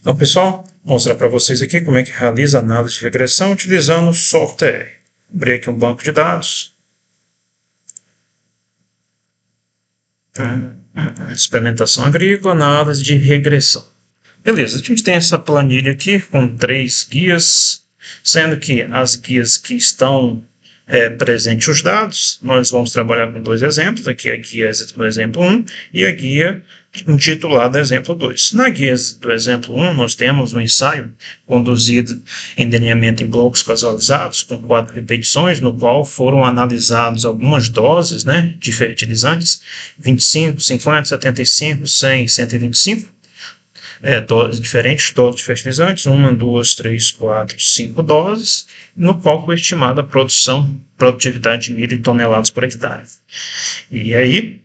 Então, pessoal, vou mostrar para vocês aqui como é que realiza a análise de regressão utilizando o software. Abri aqui um banco de dados. Experimentação agrícola, análise de regressão. Beleza, a gente tem essa planilha aqui com 3 guias, sendo que as guias que estão presentes os dados, nós vamos trabalhar com 2 exemplos, aqui a guia do exemplo 1 e a guia intitulada exemplo 2. Na guia do exemplo 1, nós temos um ensaio conduzido em delineamento em blocos casualizados, com 4 repetições, no qual foram analisados algumas doses de fertilizantes, 25, 50, 75, 100, 125, diferentes doses de fertilizantes, 1, 2, 3, 4, 5 doses, no qual foi estimada a produtividade de milho em toneladas por hectare. E aí,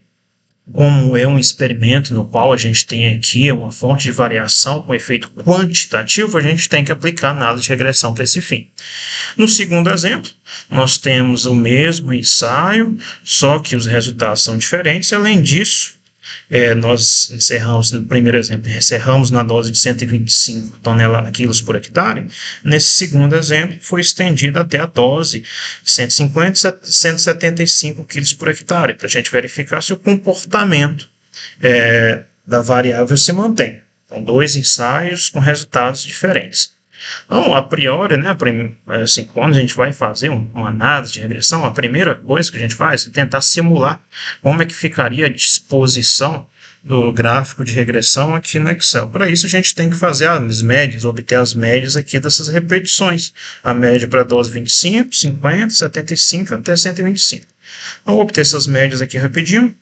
como é um experimento no qual a gente tem aqui uma fonte de variação com efeito quantitativo, a gente tem que aplicar análise de regressão para esse fim. No segundo exemplo, nós temos o mesmo ensaio, só que os resultados são diferentes. Além disso, nós encerramos, no primeiro exemplo, encerramos na dose de 125 quilos por hectare. Nesse segundo exemplo, foi estendida até a dose de 150 e 175 quilos por hectare, para a gente verificar se o comportamento da variável se mantém. Então, 2 ensaios com resultados diferentes. Então, a priori, quando a gente vai fazer uma análise de regressão, a primeira coisa que a gente faz é tentar simular como é que ficaria a disposição do gráfico de regressão aqui no Excel. Para isso, a gente tem que fazer as médias, obter as médias aqui dessas repetições. A média para a dose 25, 50, 75 até 125. Então, vou obter essas médias aqui rapidinho.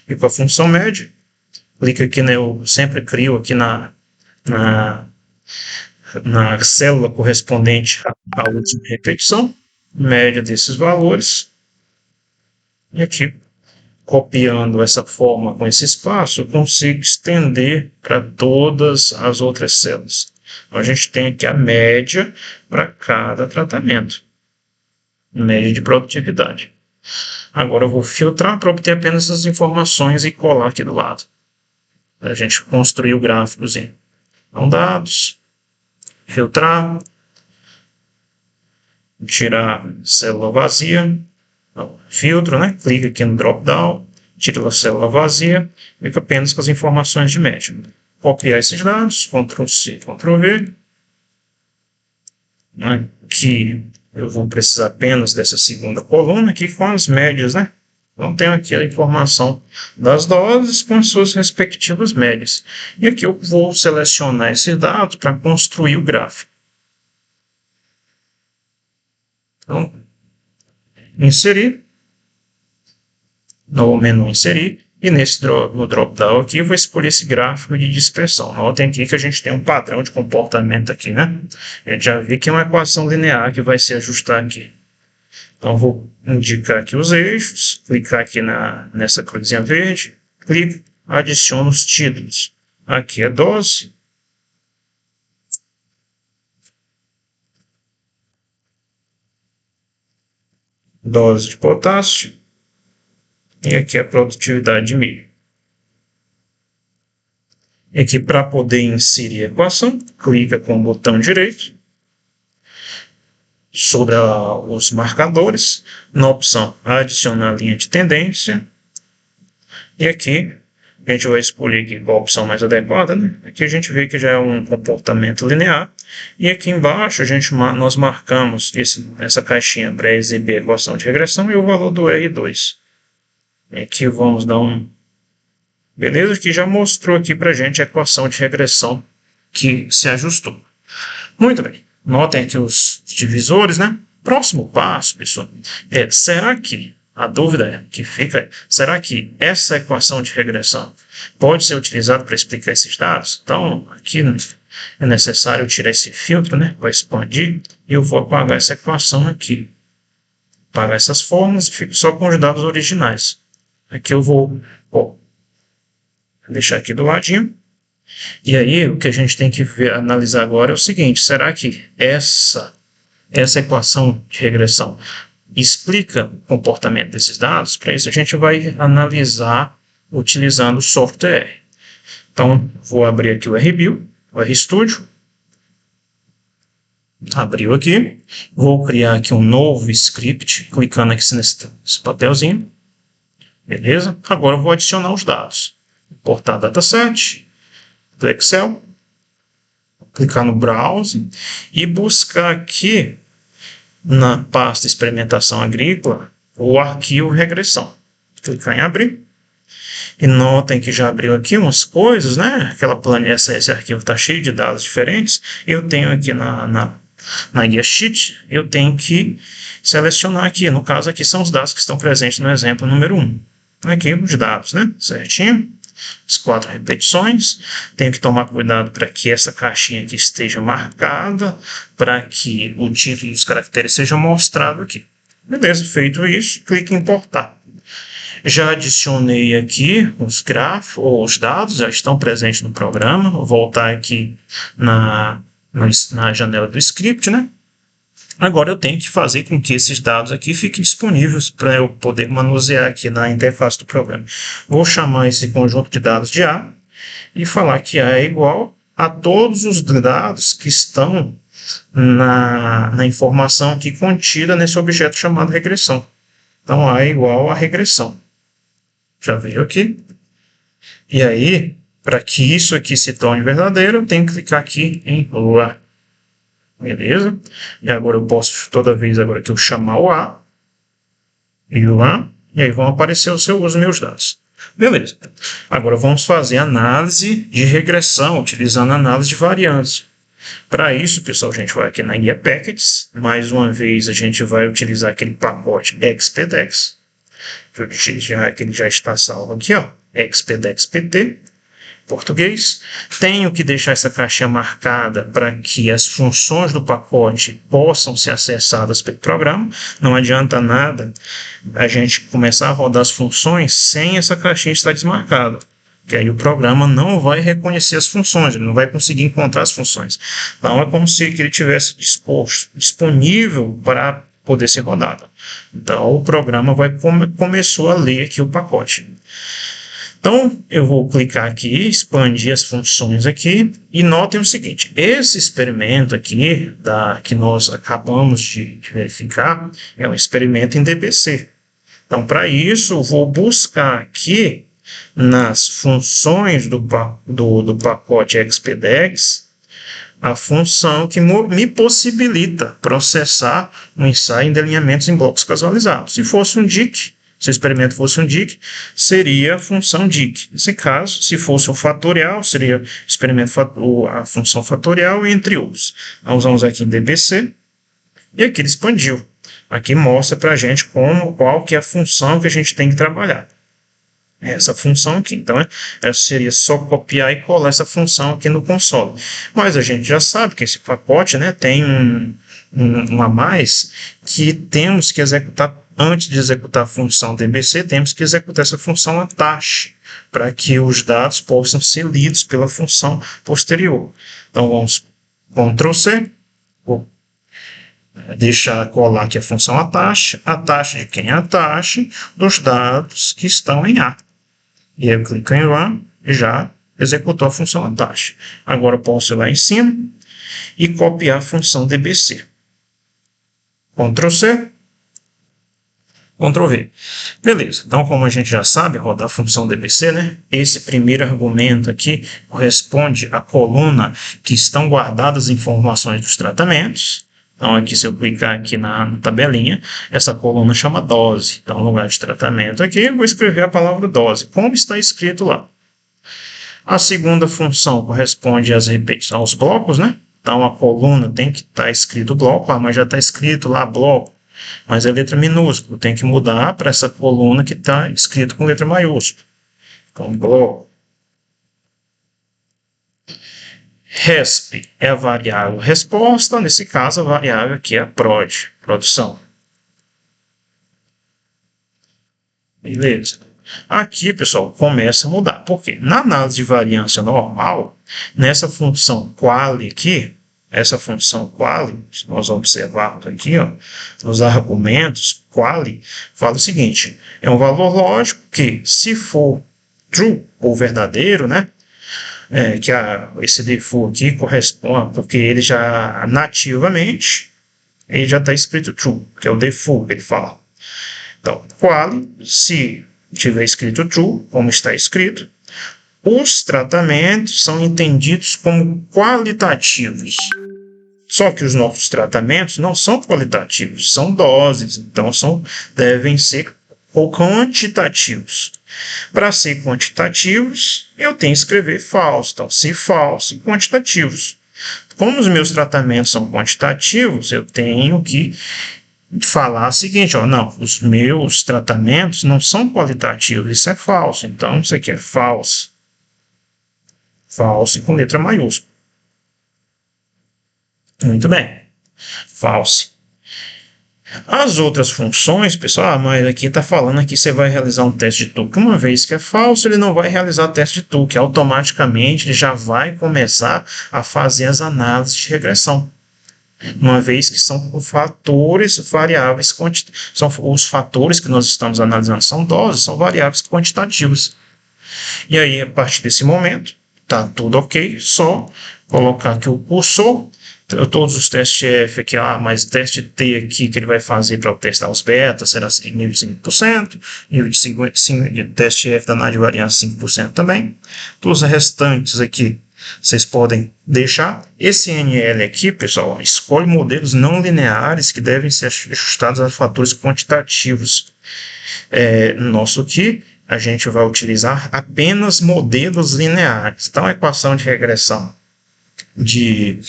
E para a função média, clica aqui, eu sempre crio aqui na célula correspondente à última repetição, média desses valores, e aqui, copiando essa forma com esse espaço, eu consigo estender para todas as outras células. Então, a gente tem aqui a média para cada tratamento, média de produtividade. Agora eu vou filtrar para obter apenas as informações e colar aqui do lado, para a gente construir o gráficozinho. Então, dados, filtrar, tirar célula vazia, filtro, clica aqui no drop down, tira a célula vazia, fica apenas com as informações de média. Copiar esses dados, Ctrl C, Ctrl V, aqui eu vou precisar apenas dessa segunda coluna aqui com as médias, Então, tenho aqui a informação das doses com as suas respectivas médias. E aqui eu vou selecionar esses dados para construir o gráfico. Então, inserir, no menu inserir, e no drop-down aqui eu vou escolher esse gráfico de dispersão. Notem aqui que a gente tem um padrão de comportamento aqui, A gente já viu que é uma equação linear que vai se ajustar aqui. Então, vou indicar aqui os eixos, clicar aqui nessa cruzinha verde, clico, adiciono os títulos. Aqui é dose, dose de potássio, e aqui é a produtividade de milho. E aqui, para poder inserir a equação, clica com o botão direito, sobre os marcadores, na opção adicionar linha de tendência, e aqui a gente vai escolher aqui qual a opção mais adequada, Aqui a gente vê que já é um comportamento linear, e aqui embaixo nós marcamos essa caixinha para exibir a equação de regressão e o valor do R2. E aqui vamos dar beleza, que já mostrou aqui para a gente a equação de regressão que se ajustou. Muito bem. Notem aqui os divisores, Próximo passo, pessoal, será que, a dúvida que fica, será que essa equação de regressão pode ser utilizada para explicar esses dados? Então, aqui é necessário tirar esse filtro, para expandir, e eu vou apagar essa equação aqui. Apagar essas fórmulas e fico só com os dados originais. Aqui eu vou deixar aqui do ladinho. E aí, o que a gente tem que analisar agora é o seguinte: será que essa equação de regressão explica o comportamento desses dados? Para isso, a gente vai analisar utilizando o software. Então, vou abrir aqui o RBuild, o RStudio. Abriu aqui. Vou criar aqui um novo script, clicando aqui nesse papelzinho. Beleza? Agora eu vou adicionar os dados. Importar dataset do Excel. Clicar no Browse e buscar aqui na pasta experimentação agrícola o arquivo regressão. Clicar em abrir. E notem que já abriu aqui umas coisas, né? Aquela planilha, esse arquivo está cheio de dados diferentes. Eu tenho aqui na guia sheet, eu tenho que selecionar aqui. No caso, aqui são os dados que estão presentes no exemplo número 1. Aqui os dados, né? Certinho. As 4 repetições. Tenho que tomar cuidado para que essa caixinha aqui esteja marcada, para que o título e os caracteres sejam mostrados aqui. Beleza, feito isso, clique em importar. Já adicionei aqui os gráficos, ou os dados, já estão presentes no programa. Vou voltar aqui na janela do script, né? Agora eu tenho que fazer com que esses dados aqui fiquem disponíveis para eu poder manusear aqui na interface do programa. Vou chamar esse conjunto de dados de A e falar que A é igual a todos os dados que estão na informação aqui contida nesse objeto chamado regressão. Então, A é igual a regressão. Já veio aqui. E aí, para que isso aqui se torne verdadeiro, eu tenho que clicar aqui em lá. Beleza? E agora eu posso, toda vez agora que eu chamar o A, e o A, e aí vão aparecer os meus dados. Beleza. Agora vamos fazer análise de regressão, utilizando análise de variância. Para isso, pessoal, a gente vai aqui na guia Packages. Mais uma vez, a gente vai utilizar aquele pacote XPDEX. Que ele já está salvo aqui, ó. XPDEX PT. Português. Tenho que deixar essa caixinha marcada para que as funções do pacote possam ser acessadas pelo programa. Não adianta nada a gente começar a rodar as funções sem essa caixinha estar desmarcada. Que aí o programa não vai reconhecer as funções, ele não vai conseguir encontrar as funções. Então é como se ele tivesse disponível para poder ser rodado. Então o programa começou a ler aqui o pacote. Então, eu vou clicar aqui, expandir as funções aqui, e notem o seguinte, esse experimento aqui, que nós acabamos de verificar, é um experimento em DBC. Então, para isso, eu vou buscar aqui, nas funções do pacote XPDEX, a função que me possibilita processar um ensaio em delineamentos em blocos casualizados. Se fosse um DIC, se o experimento fosse um DIC, seria a função DIC. Nesse caso, se fosse um fatorial, seria a função fatorial, entre outros. Nós vamos aqui em DBC, e aqui ele expandiu. Aqui mostra para a gente qual que é a função que a gente tem que trabalhar. Essa função aqui. Então, seria só copiar e colar essa função aqui no console. Mas a gente já sabe que esse pacote, né, tem um a mais que temos que executar. Antes de executar a função DBC, temos que executar essa função attach, para que os dados possam ser lidos pela função posterior. Então, vamos Ctrl C, vou deixar colar aqui a função attach de quem? Attach dos dados que estão em A. E eu clico em Run e já executou a função attach. Agora eu posso ir lá em cima e copiar a função DBC. Ctrl C, Ctrl V. Beleza, então como a gente já sabe, rodar a função DBC, né? Esse primeiro argumento aqui corresponde à coluna que estão guardadas as informações dos tratamentos. Então aqui, se eu clicar aqui na tabelinha, essa coluna chama dose. Então, no lugar de tratamento aqui, eu vou escrever a palavra dose, como está escrito lá. A segunda função corresponde às repetições, aos blocos, né? Então, a coluna tem que estar escrito bloco, mas já está escrito lá bloco. Mas é letra minúscula, tem que mudar para essa coluna que está escrito com letra maiúscula. Então, bloco. Resp é a variável resposta, nesse caso a variável aqui é a produção. Beleza. Aqui, pessoal, começa a mudar. Por quê? Na análise de variância normal, nessa função quali aqui, essa função quali, se nós observarmos aqui, ó, nos argumentos, quali, fala o seguinte, é um valor lógico que, se for true ou verdadeiro, né, que esse default aqui corresponde, porque ele já nativamente ele já está escrito true, que é o default que ele fala. Então, quali, se tiver escrito true, como está escrito, os tratamentos são entendidos como qualitativos. Só que os nossos tratamentos não são qualitativos, são doses, então devem ser quantitativos. Para ser quantitativos, eu tenho que escrever false, então se false, quantitativos. Como os meus tratamentos são quantitativos, eu tenho que falar o seguinte, não, os meus tratamentos não são qualitativos, isso é falso, então isso aqui é false. False com letra maiúscula. Muito bem. False. As outras funções, pessoal, mas aqui está falando aqui você vai realizar um teste de Turing. Uma vez que é falso, ele não vai realizar teste de Turing, automaticamente ele já vai começar a fazer as análises de regressão. Uma vez que são fatores variáveis, são os fatores que nós estamos analisando são doses, são variáveis quantitativas. E aí, a partir desse momento, está tudo ok, só colocar aqui o cursor, todos os testes F aqui, mas teste T aqui que ele vai fazer para testar os betas será nível de 5%, nível de teste F da análise de variância 5% também. Todos os restantes aqui vocês podem deixar. Esse NL aqui, pessoal, escolhe modelos não lineares que devem ser ajustados a fatores quantitativos. No nosso aqui, a gente vai utilizar apenas modelos lineares. Então, a equação de regressão de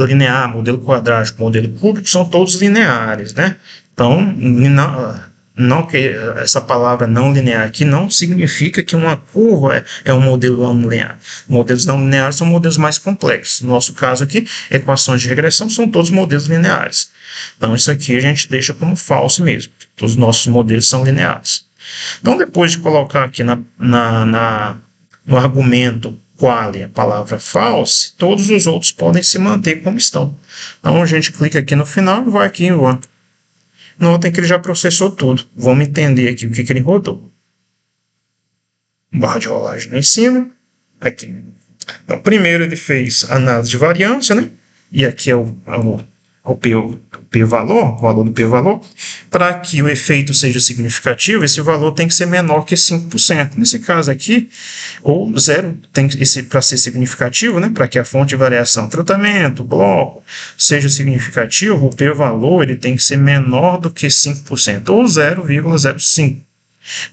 linear, modelo quadrático, modelo cúbico, são todos lineares, né? Então, não que essa palavra não linear aqui não significa que uma curva é um modelo não linear. Modelos não lineares são modelos mais complexos. No nosso caso aqui, equações de regressão são todos modelos lineares. Então, isso aqui a gente deixa como falso mesmo. Todos os nossos modelos são lineares. Então, depois de colocar aqui no argumento quali a palavra false, todos os outros podem se manter como estão. Então, a gente clica aqui no final e vai aqui em run. Notem que ele já processou tudo. Vamos entender aqui o que ele rodou. Barra de rolagem lá em cima. Aqui. Então, primeiro ele fez análise de variância, né? E aqui é o p-valor, o valor do p-valor. Para que o efeito seja significativo, esse valor tem que ser menor que 5%. Nesse caso aqui, ou zero, para ser significativo, né? Para que a fonte de variação, tratamento, bloco, seja significativo, o p-valor ele tem que ser menor do que 5%, ou 0,05.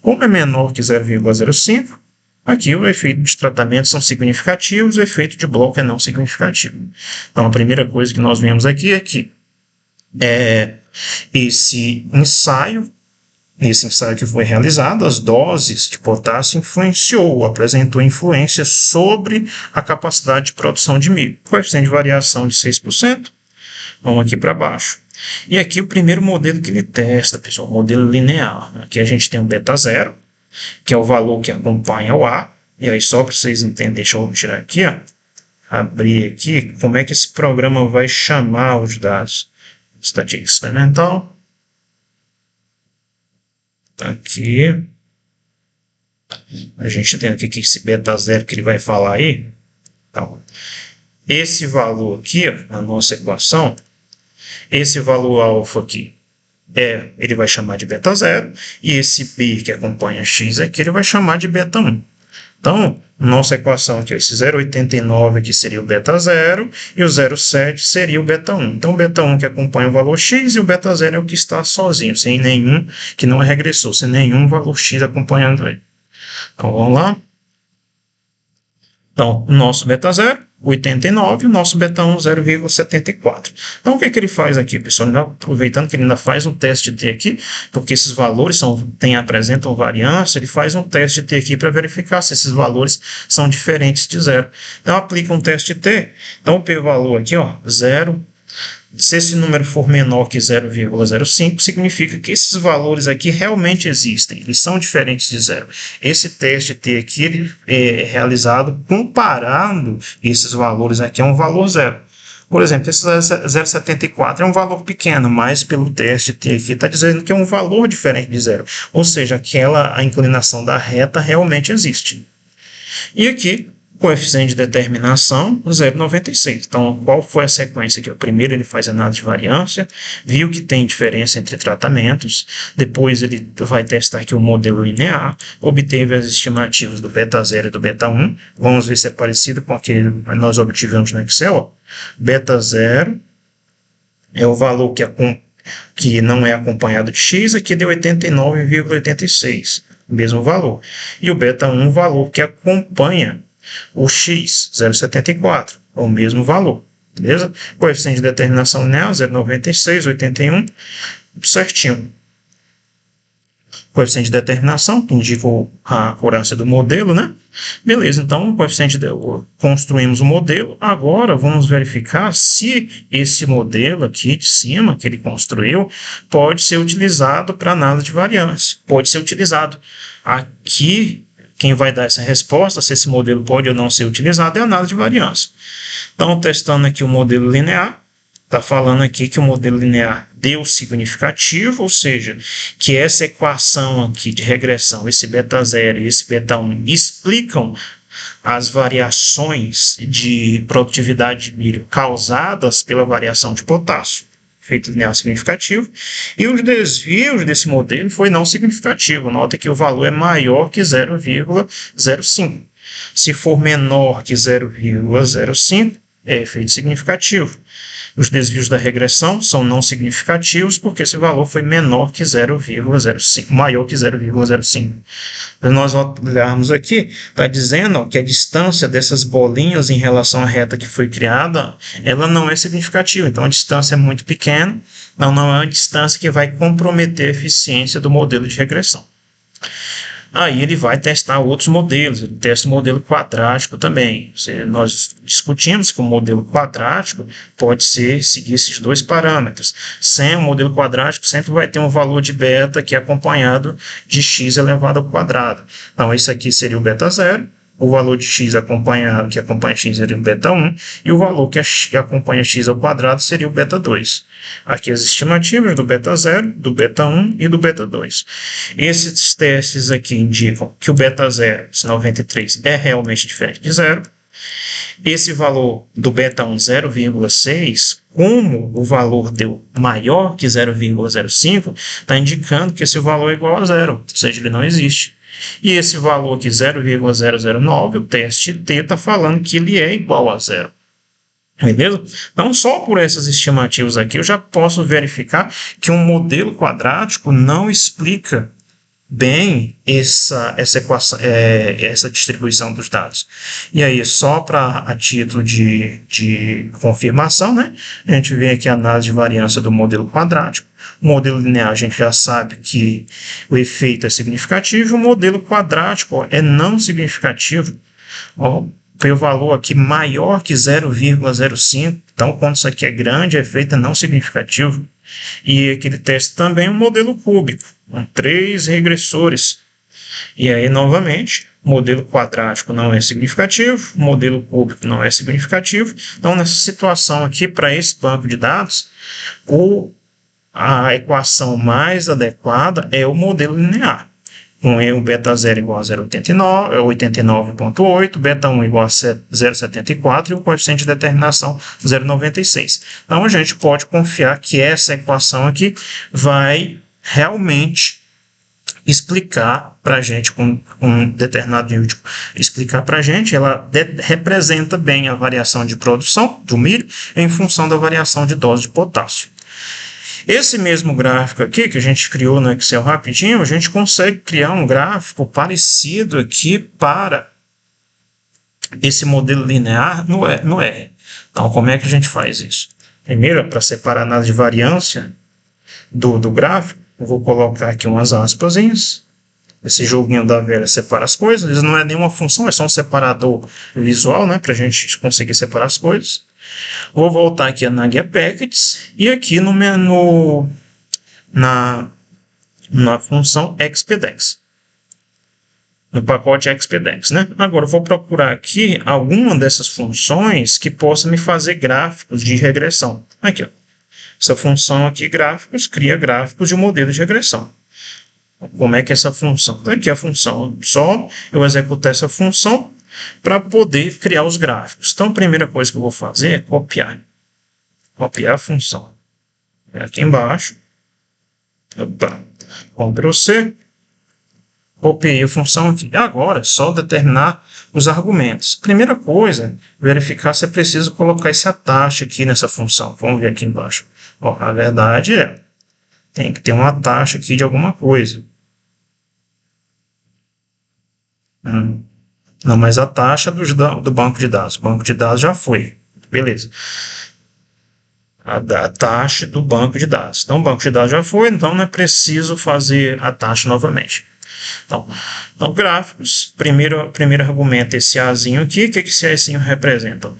Como é menor que 0,05, aqui o efeito de tratamento são significativos, o efeito de bloco é não significativo. Então, a primeira coisa que nós vemos aqui é que esse ensaio que foi realizado, as doses de potássio apresentou influência sobre a capacidade de produção de milho. Coeficiente de variação de 6%, vamos aqui para baixo. E aqui o primeiro modelo que ele testa, pessoal, o modelo linear. Aqui a gente tem o beta 0, que é o valor que acompanha o A. E aí, só para vocês entenderem, deixa eu tirar aqui, abrir aqui, como é que esse programa vai chamar os dados. Estatística experimental. Aqui. A gente tem aqui que esse beta 0 que ele vai falar aí. Então, esse valor aqui, na nossa equação, esse valor alfa aqui, ele vai chamar de beta 0, e esse B que acompanha x aqui, ele vai chamar de beta 1. Então, nossa equação aqui, esse 0,89 aqui seria o beta 0, e o 0,7 seria o beta 1. Então, o beta 1 que acompanha o valor x, e o beta 0 é o que está sozinho, sem nenhum, que não é regressor, sem nenhum valor x acompanhando ele. Então, vamos lá. Então, o nosso beta 0, 89, e o nosso beta 1, 0,74. Então, o que ele faz aqui, pessoal? Aproveitando que ele ainda faz um teste de T aqui, porque esses valores apresentam variância, ele faz um teste de T aqui para verificar se esses valores são diferentes de 0. Então, aplica um teste de T. Então, o p-valor aqui, 0. Se esse número for menor que 0,05, significa que esses valores aqui realmente existem, eles são diferentes de 0. Esse teste T aqui ele é realizado comparando esses valores aqui a um valor 0. Por exemplo, esse 0,74 é um valor pequeno, mas pelo teste T aqui está dizendo que é um valor diferente de 0. Ou seja, a inclinação da reta realmente existe. E aqui, coeficiente de determinação, 0,96. Então, qual foi a sequência aqui? Primeiro ele faz análise de variância, viu que tem diferença entre tratamentos, depois ele vai testar aqui o modelo linear, obteve as estimativas do beta 0 e do beta 1. Vamos ver se é parecido com aquele que nós obtivemos no Excel. Beta 0 é o valor que não é acompanhado de x, aqui deu 89,86, mesmo valor. E o beta 1, o valor que acompanha o x, 0,74, é o mesmo valor, beleza? Coeficiente de determinação linear, 0,96, 81, certinho. Coeficiente de determinação, que indica a acurácia do modelo, né? Beleza, então, construímos o modelo. Agora, vamos verificar se esse modelo aqui de cima, que ele construiu, pode ser utilizado para análise de variância. Pode ser utilizado. Aqui, quem vai dar essa resposta, se esse modelo pode ou não ser utilizado, é a análise de variância. Então, testando aqui o modelo linear, está falando aqui que o modelo linear deu significativo, ou seja, que essa equação aqui de regressão, esse beta 0 e esse beta 1, explicam as variações de produtividade de milho causadas pela variação de potássio. Efeito linear significativo, e os desvios desse modelo foi não significativo. Nota que o valor é maior que 0,05. Se for menor que 0,05, é efeito significativo. Os desvios da regressão são não significativos porque esse valor foi menor que 0,05, maior que 0,05. Se nós olharmos aqui, está dizendo que a distância dessas bolinhas em relação à reta que foi criada, ela não é significativa. Então, a distância é muito pequena, não é uma distância que vai comprometer a eficiência do modelo de regressão. Aí ele vai testar outros modelos, ele testa o modelo quadrático também. Nós discutimos que o modelo quadrático pode seguir esses dois parâmetros. Sem o modelo quadrático sempre vai ter um valor de beta que é acompanhado de x elevado ao quadrado. Então, esse aqui seria o beta 0, o valor de x que acompanha x seria o beta 1, e o valor que acompanha x ao quadrado seria o beta 2. Aqui as estimativas do beta 0, do beta 1 e do beta 2. Esses testes aqui indicam que o beta 0, esse 93, é realmente diferente de 0. Esse valor do beta 1, 0,6, como o valor deu maior que 0,05, está indicando que esse valor é igual a 0, ou seja, ele não existe. E esse valor aqui, 0,009, o teste T está falando que ele é igual a 0. Beleza? Então, só por essas estimativas aqui, eu já posso verificar que um modelo quadrático não explica bem essa equação, essa distribuição dos dados. E aí, só a título de confirmação, né? A gente vê aqui a análise de variância do modelo quadrático. O modelo linear a gente já sabe que o efeito é significativo, o modelo quadrático é não significativo. Foi o valor aqui maior que 0,05, então quando isso aqui é grande, o efeito é não significativo. E aqui ele testa também um modelo cúbico, com 3 regressores. E aí, novamente, o modelo quadrático não é significativo, o modelo cúbico não é significativo. Então, nessa situação aqui, para esse banco de dados, a equação mais adequada é o modelo linear. Com o beta 0 igual a 89,8, beta 1 igual a 0,74 e o coeficiente de determinação 0,96. Então, a gente pode confiar que essa equação aqui vai realmente explicar para a gente, com um determinado nível de explicar para a gente, ela representa bem a variação de produção do milho em função da variação de dose de potássio. Esse mesmo gráfico aqui, que a gente criou no Excel rapidinho, a gente consegue criar um gráfico parecido aqui para esse modelo linear no R. Então, como é que a gente faz isso? Primeiro, para separar a análise de variância do gráfico, eu vou colocar aqui umas aspasinhas. Esse joguinho da velha separa as coisas, isso não é nenhuma função, é só um separador visual, né, para a gente conseguir separar as coisas. Vou voltar aqui na guia Packages e aqui no menu, na função Expedex, no pacote Expedex, né? Agora eu vou procurar aqui alguma dessas funções que possa me fazer gráficos de regressão. Aqui, ó. Essa função aqui, gráficos, cria gráficos de modelo de regressão. Como é que é essa função? Então, aqui a função, só eu executar essa função, para poder criar os gráficos. Então, a primeira coisa que eu vou fazer é copiar. Copiar a função. Aqui embaixo. Opa. Ctrl C. Copiei a função aqui. Agora é só determinar os argumentos. Primeira coisa, verificar se é preciso colocar esse atache aqui nessa função. Vamos ver aqui embaixo. Ó, a verdade é, tem que ter uma taxa aqui de alguma coisa. Não, mas a taxa do banco de dados. O banco de dados já foi. Beleza. A taxa do banco de dados. Então, o banco de dados já foi, então não é preciso fazer a taxa novamente. Então gráficos, primeiro argumento é esse Azinho aqui. O que esse Azinho representa?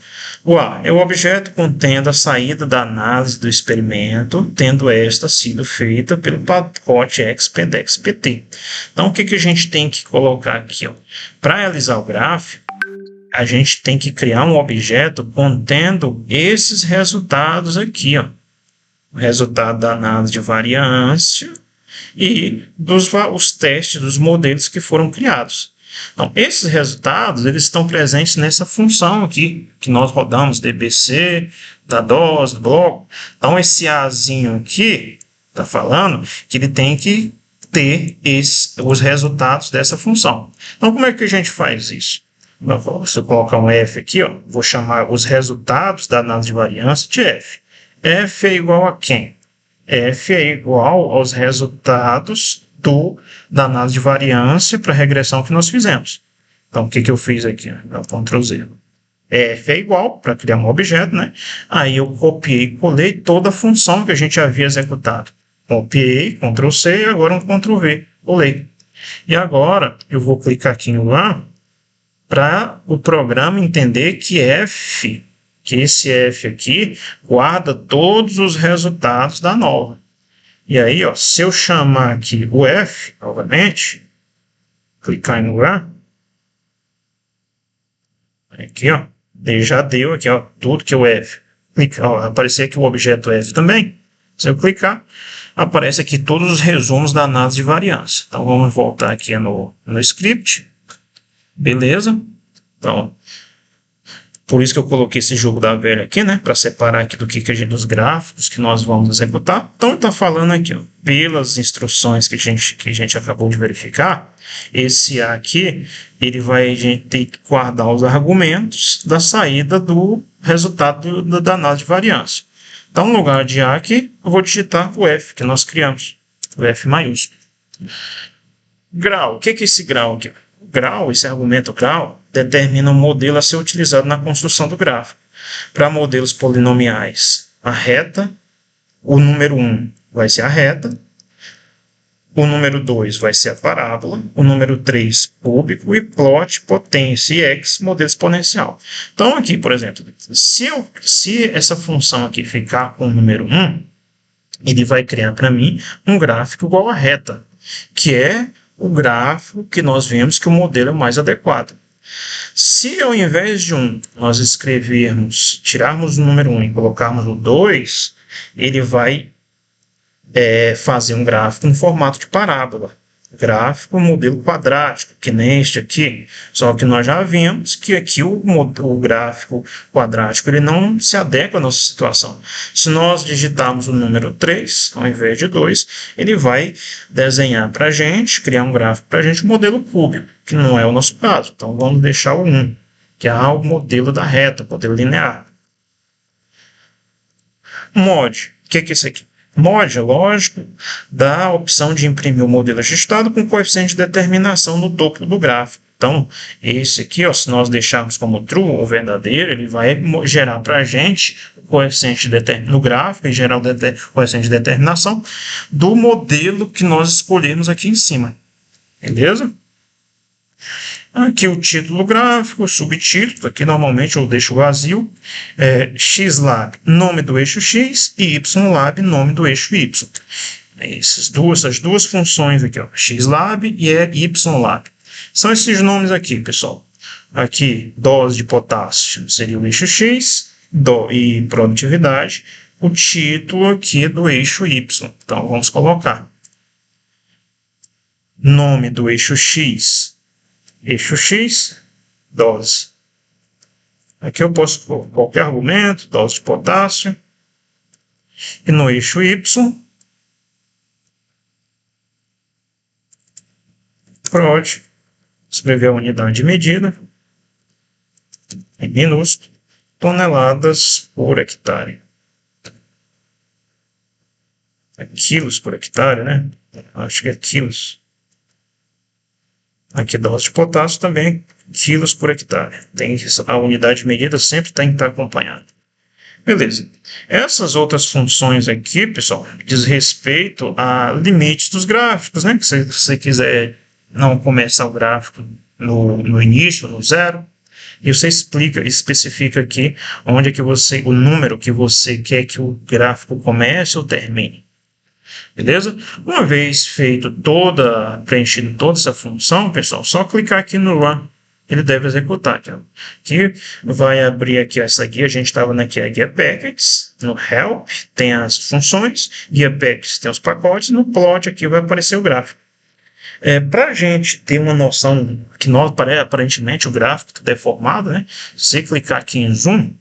O A é o objeto contendo a saída da análise do experimento, tendo esta sido feita pelo pacote expedEx-pt. Então, o que a gente tem que colocar aqui? Para realizar o gráfico, a gente tem que criar um objeto contendo esses resultados aqui. O resultado da análise de variância e os testes dos modelos que foram criados. Então, esses resultados eles estão presentes nessa função aqui, que nós rodamos, dbc, da DOS, do bloco. Então, esse Azinho aqui está falando que ele tem que ter os resultados dessa função. Então, como é que a gente faz isso? Se eu colocar um F aqui, vou chamar os resultados da análise de variância de F. F é igual a quem? F é igual aos resultados da análise de variância para a regressão que nós fizemos. Então, o que eu fiz aqui? Ctrl Z. F é igual, para criar um objeto, né? Aí eu copiei e colei toda a função que a gente havia executado. Copiei, Ctrl C, e agora um Ctrl V, colei. E agora eu vou clicar aqui em lá para o programa entender que esse F aqui guarda todos os resultados da nova. E aí, se eu chamar aqui o F, novamente, clicar em lugar, aqui, ele já deu aqui, tudo que é o F. Aparecer aqui o objeto F também. Se eu clicar, aparece aqui todos os resumos da análise de variância. Então, vamos voltar aqui no script. Beleza? Então, por isso que eu coloquei esse jogo da velha aqui, né? Para separar aqui dos gráficos que nós vamos executar. Então, está falando aqui, pelas instruções que a gente acabou de verificar, esse A aqui, a gente tem que guardar os argumentos da saída do resultado da análise de variância. Então, no lugar de A aqui, eu vou digitar o F que nós criamos, o F maiúsculo. Grau, o que é esse grau aqui? Grau, esse argumento grau, determina o modelo a ser utilizado na construção do gráfico. Para modelos polinomiais, a reta, o número 1 vai ser a reta, o número 2 vai ser a parábola, o número 3 cúbico e plot, potência e x, modelo exponencial. Então aqui, por exemplo, se essa função aqui ficar com o número 1, ele vai criar para mim um gráfico igual a reta, que é o gráfico que nós vemos que o modelo é mais adequado. Se ao invés de 1 nós tirarmos o número 1 e colocarmos o 2, ele vai fazer um gráfico em formato de parábola. Gráfico modelo quadrático, que nem este aqui. Só que nós já vimos que aqui o gráfico quadrático ele não se adequa à nossa situação. Se nós digitarmos o número 3, ao invés de 2, ele vai desenhar para a gente, criar um gráfico para a gente, um modelo cúbico, que não é o nosso caso. Então vamos deixar o 1, que é o modelo da reta, o modelo linear. Mod, o que é isso aqui? Mod, lógico, dá a opção de imprimir o modelo ajustado com coeficiente de determinação no topo do gráfico. Então, esse aqui, se nós deixarmos como true ou verdadeiro, ele vai gerar para a gente o coeficiente no gráfico e gerar o coeficiente de determinação do modelo que nós escolhemos aqui em cima. Beleza? Aqui o título gráfico, o subtítulo, aqui normalmente eu deixo vazio, xlab, nome do eixo x, e ylab, nome do eixo y. Essas duas funções aqui, xlab e ylab. São esses nomes aqui, pessoal. Aqui, dose de potássio seria o eixo x, e produtividade, o título aqui do eixo y. Então, vamos colocar nome do eixo x, dose. Aqui eu posso pôr qualquer argumento, dose de potássio. E no eixo Y, pode escrever a unidade de medida em minúsculo, toneladas por hectare. É quilos por hectare, né? Acho que é quilos. Aqui dose de potássio também, quilos por hectare. A unidade de medida sempre tem que estar acompanhada. Beleza. Essas outras funções aqui, pessoal, diz respeito a limites dos gráficos, né? Se você quiser não começar o gráfico no início, no zero, e você especifica aqui onde é que o número que você quer que o gráfico comece ou termine. Beleza? Uma vez preenchido toda essa função, pessoal, só clicar aqui no Run. Ele deve executar. Aqui vai abrir aqui essa guia. A gente estava aqui a guia Packets. No Help tem as funções. Guia Packets tem os pacotes. No Plot aqui vai aparecer o gráfico. Para a gente ter uma noção que aparentemente o gráfico está deformado, né? Se você clicar aqui em Zoom,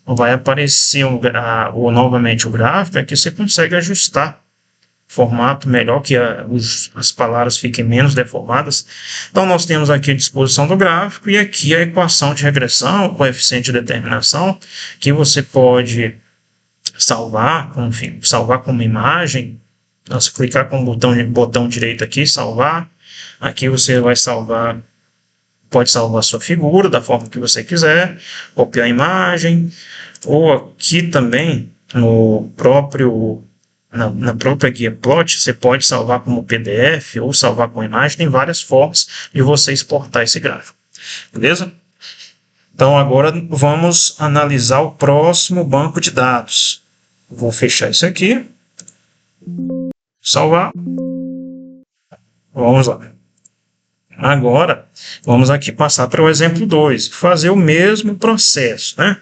vai aparecer novamente o gráfico. Aqui você consegue ajustar formato melhor, que as palavras fiquem menos deformadas. Então, nós temos aqui a disposição do gráfico e aqui a equação de regressão, o coeficiente de determinação, que você pode salvar, enfim, salvar como imagem. Então, se clicar com o botão direito aqui, salvar, aqui você vai salvar, pode salvar a sua figura da forma que você quiser, copiar a imagem, ou aqui também no próprio na própria guia Plot, você pode salvar como PDF ou salvar com imagem. Tem várias formas de você exportar esse gráfico. Beleza? Então, agora vamos analisar o próximo banco de dados. Vou fechar isso aqui. Salvar. Vamos lá. Agora, vamos aqui passar para o exemplo 2. Fazer o mesmo processo, né?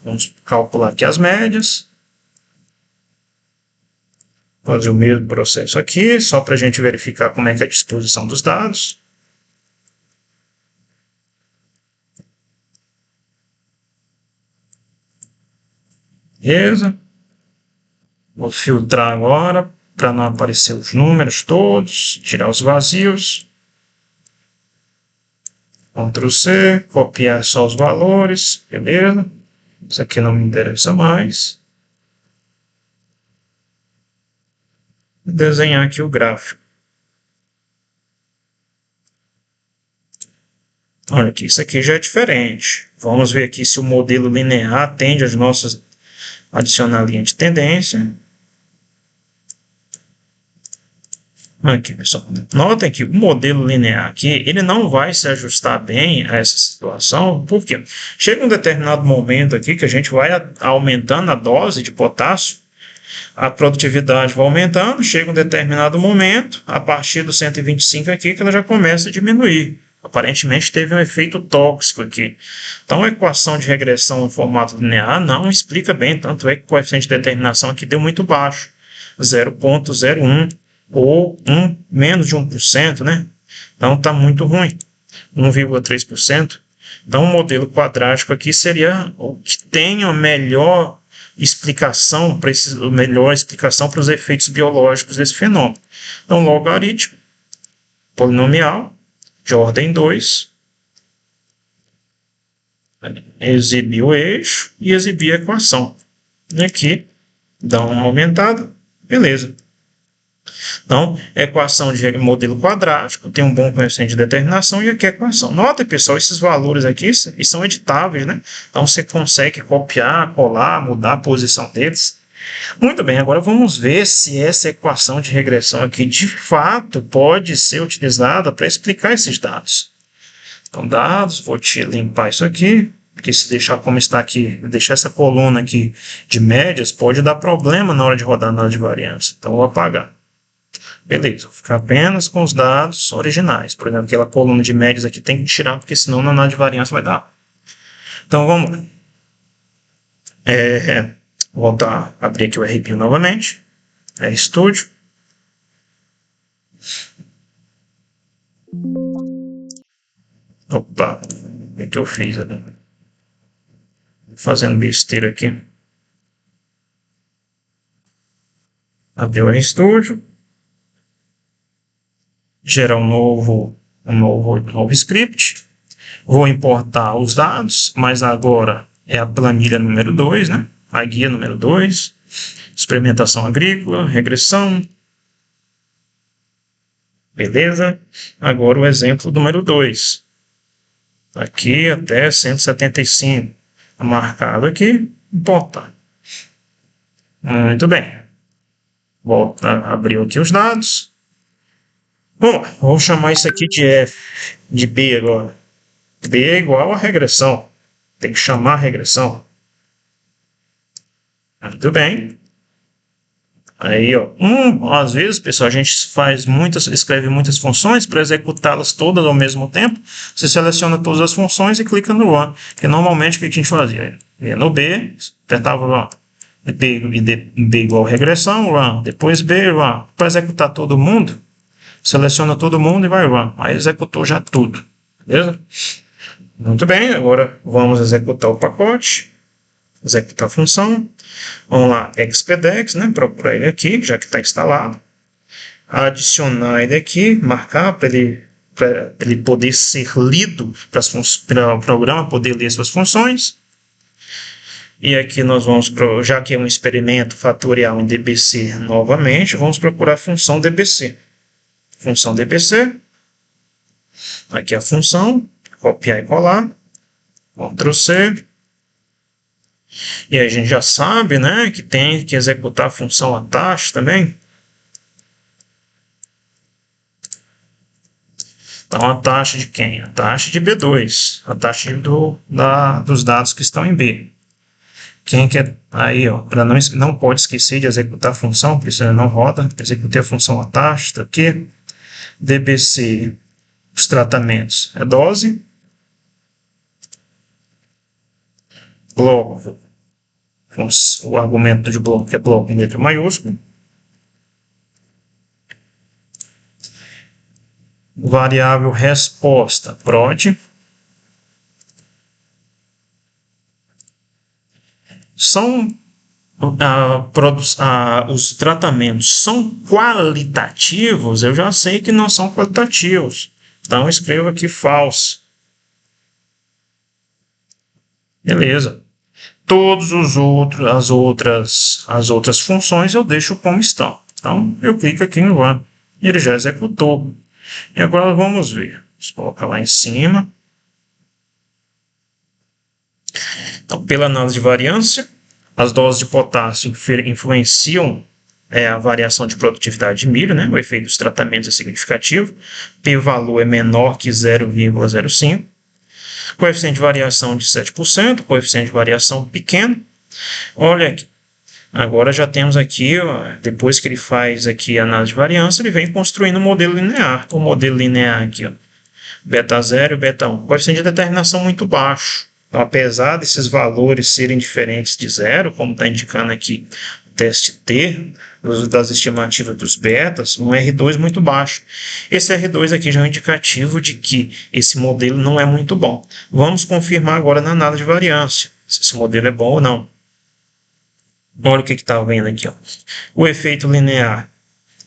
Vamos calcular aqui as médias. Fazer o mesmo processo aqui, só para a gente verificar como é que é a disposição dos dados. Beleza. Vou filtrar agora, para não aparecer os números todos, tirar os vazios. Ctrl C, copiar só os valores, beleza. Isso aqui não me interessa mais. Desenhar aqui o gráfico. Olha aqui, isso aqui já é diferente. Vamos ver aqui se o modelo linear atende às nossas adicionar linha de tendência. Aqui, pessoal. Notem que o modelo linear aqui, ele não vai se ajustar bem a essa situação, porque chega um determinado momento aqui que a gente vai aumentando a dose de potássio, a produtividade vai aumentando, chega um determinado momento, a partir do 125 aqui, que ela já começa a diminuir. Aparentemente teve um efeito tóxico aqui. Então a equação de regressão em formato linear não explica bem, tanto é que o coeficiente de determinação aqui deu muito baixo, 0,01 ou menos de 1%, né? Então está muito ruim, 1,3%. Então o modelo quadrático aqui seria o que tem a melhor explicação para os efeitos biológicos desse fenômeno. Então, logaritmo polinomial de ordem 2, exibir o eixo e exibir a equação. E aqui dá uma aumentada, beleza. Então, equação de modelo quadrático tem um bom coeficiente de determinação e aqui a equação. Nota, pessoal, esses valores aqui são editáveis, né? Então, você consegue copiar, colar, mudar a posição deles. Muito bem, agora vamos ver se essa equação de regressão aqui, de fato, pode ser utilizada para explicar esses dados. Então, dados, vou limpar isso aqui, porque se deixar como está aqui, deixar essa coluna aqui de médias, pode dar problema na hora de rodar a análise de variância. Então, vou apagar. Beleza, vou ficar apenas com os dados originais. Por exemplo, aquela coluna de médias aqui tem que tirar, porque senão na análise de variância vai dar. Então, vamos lá. Voltar, abrir aqui o RPio novamente. Studio. Opa. O que eu fiz? Fazendo besteira aqui. Abrir o RStudio. Gerar um novo script. Vou importar os dados, mas agora é a planilha número 2, né? A guia número 2. Experimentação agrícola, regressão. Beleza? Agora o exemplo número 2. Aqui até 175. Marcado aqui, importar. Muito bem. Volta, abriu aqui os dados. Bom, vou chamar isso aqui de F, de B agora. B é igual a regressão. Tem que chamar a regressão. Muito bem. Aí, ó. Às vezes, pessoal, a gente escreve muitas funções para executá-las todas ao mesmo tempo. Você seleciona todas as funções e clica no Run. Que normalmente o que a gente fazia? Ia no B, apertava Run. B igual a regressão, Run. Depois B, Run. Para executar todo mundo, seleciona todo mundo e vai Run. Aí executou já tudo. Beleza? Muito bem, agora vamos executar o pacote. Executar a função. Vamos lá, XPDEX, né? Procurar ele aqui, já que está instalado. Adicionar ele aqui, marcar para ele poder ser lido, para o programa poder ler suas funções. E aqui nós vamos, já que é um experimento fatorial em DBC novamente, vamos procurar a função DBC. Função DBC. Aqui a função, copiar e colar. Ctrl C. E a gente já sabe, né, que tem que executar a função attach também. Então, a taxa de quem? A taxa de B2. A taxa dos dados que estão em B. Quem quer... Aí, ó, não pode esquecer de executar a função, porque senão não roda. Executei a função attach, está aqui. DBC, os tratamentos, é dose. Bloco. O argumento de bloco é bloco em letra maiúscula. Variável resposta, prod. Os tratamentos são qualitativos, eu já sei que não são qualitativos. Então, escrevo aqui false. Beleza. Todos as outras funções eu deixo como estão. Então, eu clico aqui no Run e ele já executou. E agora vamos ver. Vamos colocar lá em cima. Então, pela análise de variância, as doses de potássio influenciam a variação de produtividade de milho, né? O efeito dos tratamentos é significativo. P-valor é menor que 0,05. Coeficiente de variação de 7%, coeficiente de variação pequeno. Olha aqui. Agora já temos aqui, ó, depois que ele faz aqui a análise de variância, ele vem construindo um modelo linear. O modelo linear aqui, ó, beta 0 e beta 1. Coeficiente de determinação muito baixo. Então, apesar desses valores serem diferentes de zero, como está indicando aqui o teste T, das estimativas dos betas, um R2 muito baixo. Esse R2 aqui já é um indicativo de que esse modelo não é muito bom. Vamos confirmar agora na análise de variância, se esse modelo é bom ou não. Olha o que está vendo aqui. Ó. O efeito linear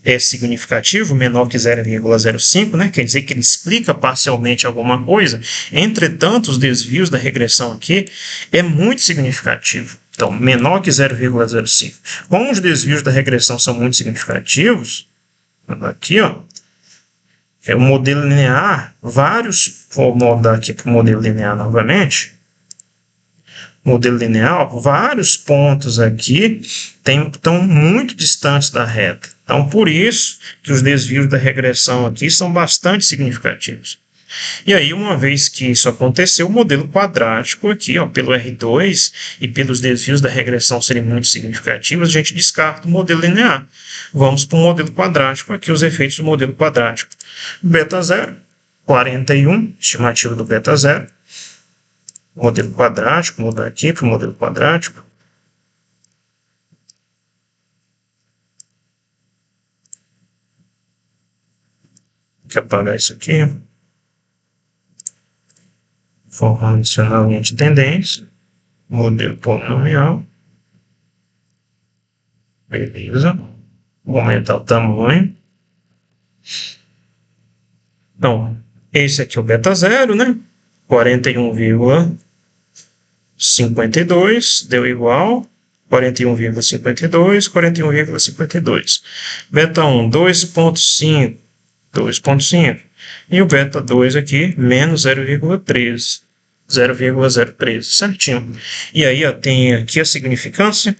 é significativo, menor que 0,05, né? Quer dizer que ele explica parcialmente alguma coisa. Entretanto, os desvios da regressão aqui é muito significativo. Então, menor que 0,05. Como os desvios da regressão são muito significativos, aqui, ó, é o modelo linear, vou mudar aqui para o modelo linear novamente. Modelo linear, vários pontos aqui estão muito distantes da reta. Então, por isso que os desvios da regressão aqui são bastante significativos. E aí, uma vez que isso aconteceu, o modelo quadrático aqui, ó, pelo R2 e pelos desvios da regressão serem muito significativos, a gente descarta o modelo linear. Vamos para o modelo quadrático, aqui os efeitos do modelo quadrático. Beta 0, 41, estimativa do beta 0. Modelo quadrático, mudar aqui para o modelo quadrático. Tem que apagar isso aqui. formando adicionar linha de tendência, modelo polinomial. Beleza. Vou aumentar o tamanho. Então, esse aqui é o beta zero, né? 41,52 deu igual 41,52, 41,52. Beta 1, 2,5, 2,5. E o beta 2 aqui, menos 0,13. 0,013, certinho. E aí, ó, tem aqui a significância.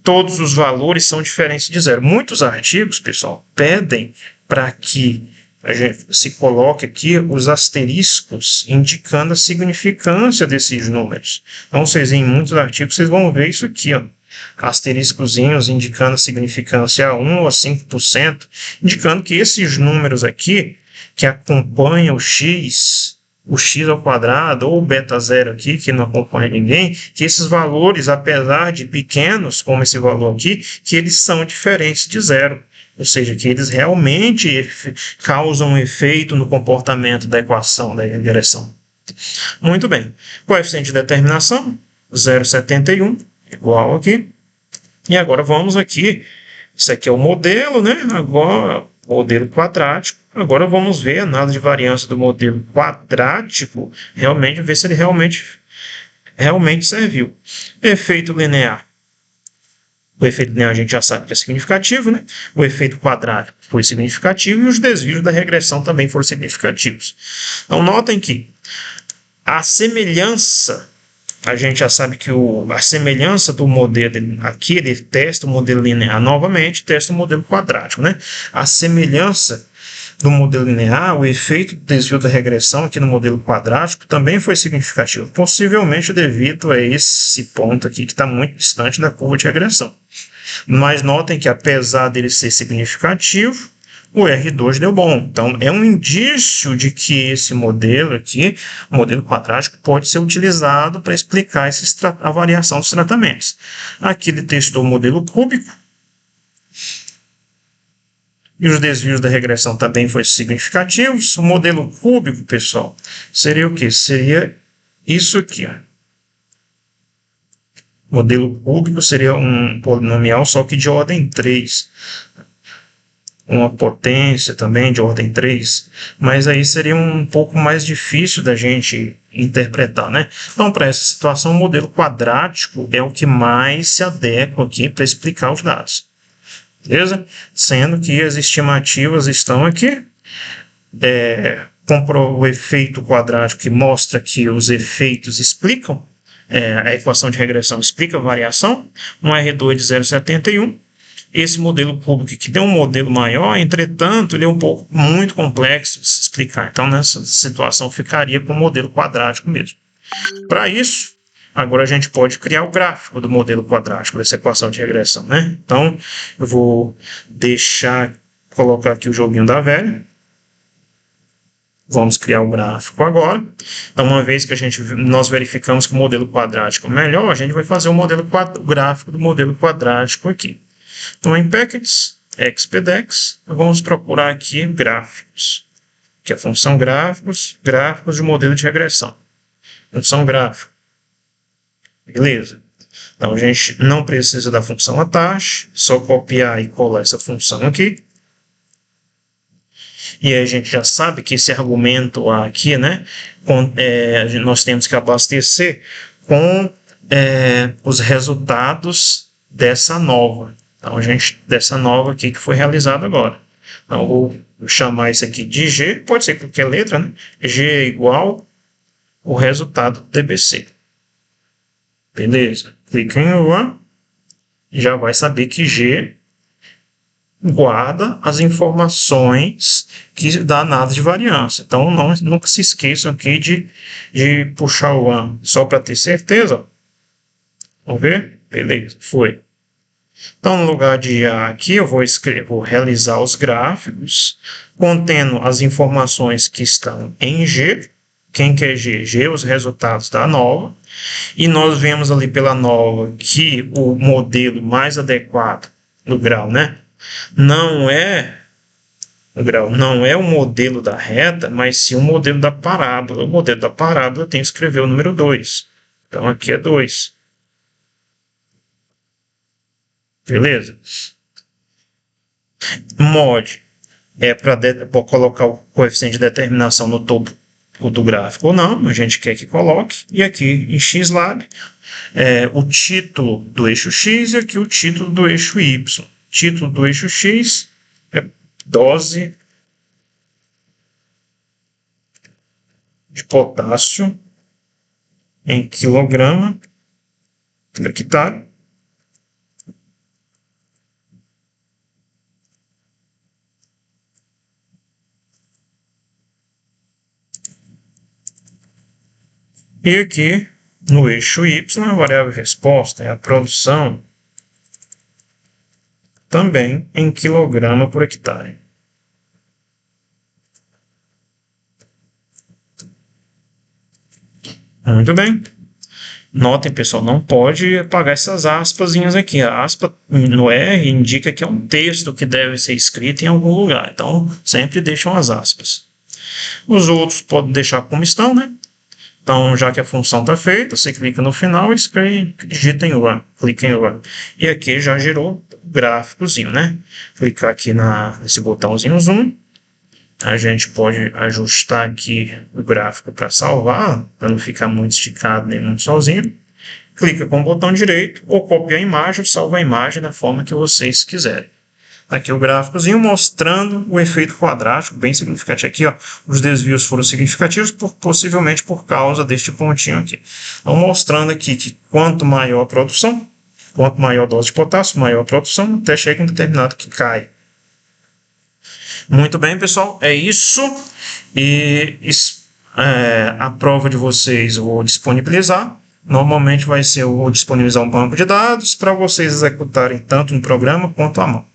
Todos os valores são diferentes de zero. Muitos artigos, pessoal, pedem para que a gente se coloque aqui os asteriscos indicando a significância desses números. Então, vocês em muitos artigos vocês vão ver isso aqui, ó, asteriscozinhos indicando a significância a 1 ou a 5%, indicando que esses números aqui que acompanham o x ao quadrado, ou o beta zero aqui, que não acompanha ninguém, que esses valores, apesar de pequenos, como esse valor aqui, que eles são diferentes de zero. Ou seja, que eles realmente causam um efeito no comportamento da equação da regressão. Muito bem. Coeficiente de determinação, 0,71, igual aqui. E agora vamos aqui, isso aqui é o modelo, né? Agora, modelo quadrático. Agora vamos ver a análise de variância do modelo quadrático, realmente ver se ele realmente serviu. Efeito linear. O efeito linear a gente já sabe que é significativo, né? O efeito quadrático foi significativo e os desvios da regressão também foram significativos. Então, notem que a semelhança, a gente já sabe que a semelhança do modelo aqui, ele testa o modelo linear novamente, testa o modelo quadrático, né? A semelhança do modelo linear, o efeito do desvio da regressão aqui no modelo quadrático também foi significativo, possivelmente devido a esse ponto aqui que está muito distante da curva de regressão. Mas notem que apesar dele ser significativo, o R2 deu bom. Então, é um indício de que esse modelo aqui, o modelo quadrático, pode ser utilizado para explicar a variação dos tratamentos. Aqui ele testou o modelo cúbico, e os desvios da regressão também foram significativos. O modelo cúbico, pessoal, seria o quê? Seria isso aqui, ó. O modelo cúbico seria um polinomial, só que de ordem 3. Uma potência também de ordem 3. Mas aí seria um pouco mais difícil da gente interpretar, né? Então, para essa situação, o modelo quadrático é o que mais se adequa aqui para explicar os dados. Beleza? Sendo que as estimativas estão aqui. O efeito quadrático que mostra que os efeitos explicam, a equação de regressão explica a variação, um R2 de 0,71. Esse modelo cúbico que tem um modelo maior, entretanto, ele é muito complexo de se explicar. Então, nessa situação, ficaria com o modelo quadrático mesmo. Para isso, agora a gente pode criar o gráfico do modelo quadrático dessa equação de regressão, né? Então, eu vou colocar aqui o joguinho da velha. Vamos criar o gráfico agora. Então, uma vez que nós verificamos que o modelo quadrático é melhor, a gente vai fazer o gráfico do modelo quadrático aqui. Então, em Packages, Xpdex, vamos procurar aqui gráficos, que é a função gráficos de modelo de regressão. Função gráfico. Beleza. Então, a gente não precisa da função attach, só copiar e colar essa função aqui. E aí a gente já sabe que esse argumento aqui, né, nós temos que abastecer com os resultados dessa nova. Então, dessa nova aqui que foi realizada agora. Então, vou chamar isso aqui de G, pode ser qualquer letra, né? G é igual o resultado do DBC. Beleza. Clica em Run. Já vai saber que G guarda as informações da análise de variância. Então, nunca se esqueçam aqui de puxar o Run só para ter certeza. Vamos ver? Beleza, foi. Então, no lugar de A aqui, eu vou realizar os gráficos contendo as informações que estão em G. Quem quer G? G, os resultados da nova. E nós vemos ali pela nova que o modelo mais adequado no grau, né, não é O grau não é o modelo da reta, mas sim o modelo da parábola. O modelo da parábola tem que escrever o número 2. Então, aqui é 2. Beleza? Mod é para colocar o coeficiente de determinação no topo do gráfico ou não, a gente quer que coloque. E aqui em XLab, o título do eixo X e aqui o título do eixo Y. Título do eixo X é dose de potássio em quilograma por hectare. E aqui, no eixo Y, a variável resposta é a produção também em quilograma por hectare. Muito bem. Notem, pessoal, não pode apagar essas aspasinhas aqui. A aspa no R indica que é um texto que deve ser escrito em algum lugar. Então, sempre deixam as aspas. Os outros podem deixar como estão, né? Então, já que a função está feita, você clica no final e digita em Run, clica em Run. E aqui já gerou o gráficozinho, né? Clicar aqui nesse botãozinho Zoom. A gente pode ajustar aqui o gráfico para salvar, para não ficar muito esticado nem muito sozinho. Clica com o botão direito ou copia a imagem, salva a imagem da forma que vocês quiserem. Aqui o gráficozinho mostrando o efeito quadrático, bem significativo. Aqui, ó, os desvios foram significativos, possivelmente por causa deste pontinho aqui. Então, mostrando aqui que quanto maior a produção, quanto maior a dose de potássio, maior a produção, até chega um determinado que cai. Muito bem, pessoal, é isso. E a prova de vocês eu vou disponibilizar. Normalmente vai ser eu vou disponibilizar um banco de dados para vocês executarem tanto no programa quanto à mão.